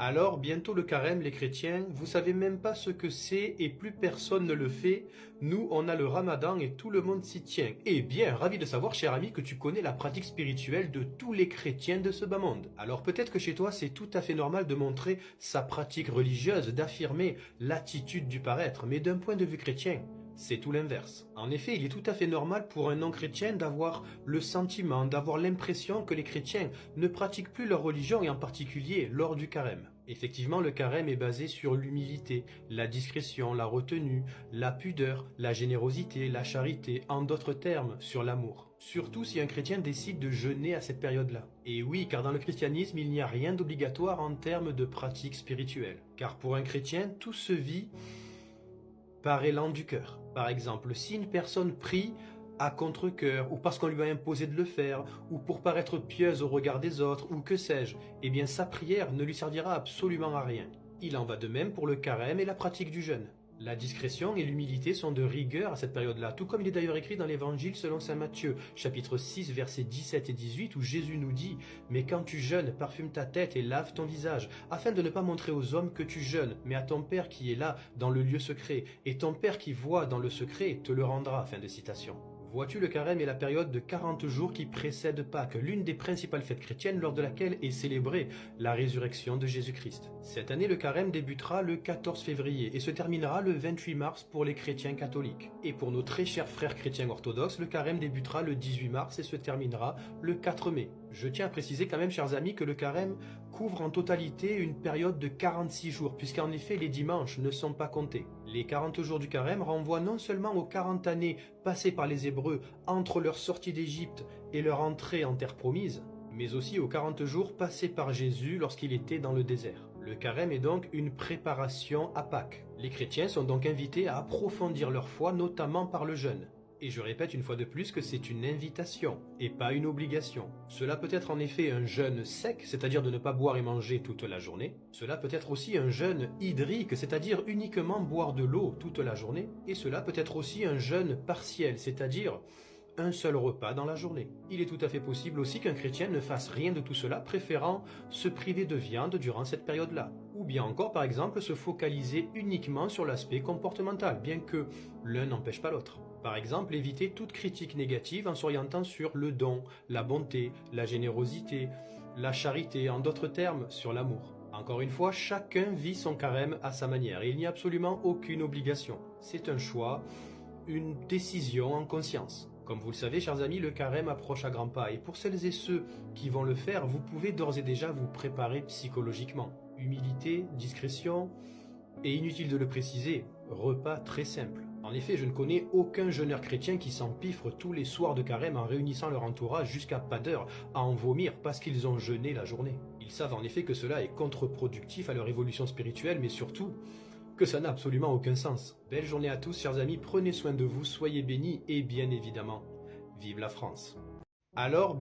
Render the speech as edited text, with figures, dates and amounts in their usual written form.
Alors, bientôt le carême, les chrétiens, vous savez même pas ce que c'est et plus personne ne le fait. Nous, on a le ramadan et tout le monde s'y tient. Eh bien, ravi de savoir, cher ami, que tu connais la pratique spirituelle de tous les chrétiens de ce bas monde. Alors peut-être que chez toi, c'est tout à fait normal de montrer sa pratique religieuse, d'affirmer l'attitude du paraître, mais d'un point de vue chrétien, c'est tout l'inverse. En effet, il est tout à fait normal pour un non-chrétien d'avoir le sentiment, d'avoir l'impression que les chrétiens ne pratiquent plus leur religion et en particulier lors du carême. Effectivement, le carême est basé sur l'humilité, la discrétion, la retenue, la pudeur, la générosité, la charité, en d'autres termes, sur l'amour. Surtout si un chrétien décide de jeûner à cette période-là. Et oui, car dans le christianisme, il n'y a rien d'obligatoire en termes de pratique spirituelle. Car pour un chrétien, tout se vit par élan du cœur. Par exemple, si une personne prie à contre-cœur, ou parce qu'on lui a imposé de le faire, ou pour paraître pieuse au regard des autres, ou que sais-je, eh bien sa prière ne lui servira absolument à rien. Il en va de même pour le carême et la pratique du jeûne. La discrétion et l'humilité sont de rigueur à cette période-là, tout comme il est d'ailleurs écrit dans l'Évangile selon saint Matthieu, chapitre 6, versets 17 et 18, où Jésus nous dit « Mais quand tu jeûnes, parfume ta tête et lave ton visage, afin de ne pas montrer aux hommes que tu jeûnes, mais à ton Père qui est là, dans le lieu secret, et ton Père qui voit dans le secret te le rendra. » Fin de citation. Vois-tu, le carême est la période de 40 jours qui précède Pâques, l'une des principales fêtes chrétiennes lors de laquelle est célébrée la résurrection de Jésus-Christ. Cette année, le carême débutera le 14 février et se terminera le 28 mars pour les chrétiens catholiques. Et pour nos très chers frères chrétiens orthodoxes, le carême débutera le 18 mars et se terminera le 4 mai. Je tiens à préciser quand même, chers amis, que le carême couvre en totalité une période de 46 jours, puisqu'en effet les dimanches ne sont pas comptés. Les 40 jours du carême renvoient non seulement aux 40 années passées par les Hébreux entre leur sortie d'Égypte et leur entrée en terre promise, mais aussi aux 40 jours passés par Jésus lorsqu'il était dans le désert. Le carême est donc une préparation à Pâques. Les chrétiens sont donc invités à approfondir leur foi, notamment par le jeûne. Et je répète une fois de plus que c'est une invitation et pas une obligation. Cela peut être en effet un jeûne sec, c'est-à-dire de ne pas boire et manger toute la journée. Cela peut être aussi un jeûne hydrique, c'est-à-dire uniquement boire de l'eau toute la journée. Et cela peut être aussi un jeûne partiel, c'est-à-dire un seul repas dans la journée. Il est tout à fait possible aussi qu'un chrétien ne fasse rien de tout cela, préférant se priver de viande durant cette période-là. Ou bien encore, par exemple, se focaliser uniquement sur l'aspect comportemental, bien que l'un n'empêche pas l'autre. Par exemple, éviter toute critique négative en s'orientant sur le don, la bonté, la générosité, la charité, en d'autres termes, sur l'amour. Encore une fois, chacun vit son carême à sa manière et il n'y a absolument aucune obligation. C'est un choix, une décision en conscience. Comme vous le savez, chers amis, le carême approche à grands pas et pour celles et ceux qui vont le faire, vous pouvez d'ores et déjà vous préparer psychologiquement. Humilité, discrétion et, inutile de le préciser, repas très simples. En effet, je ne connais aucun jeûneur chrétien qui s'empiffre tous les soirs de carême en réunissant leur entourage jusqu'à pas d'heure à en vomir parce qu'ils ont jeûné la journée. Ils savent en effet que cela est contre-productif à leur évolution spirituelle, mais surtout que ça n'a absolument aucun sens. Belle journée à tous, chers amis, prenez soin de vous, soyez bénis et bien évidemment, vive la France. Alors,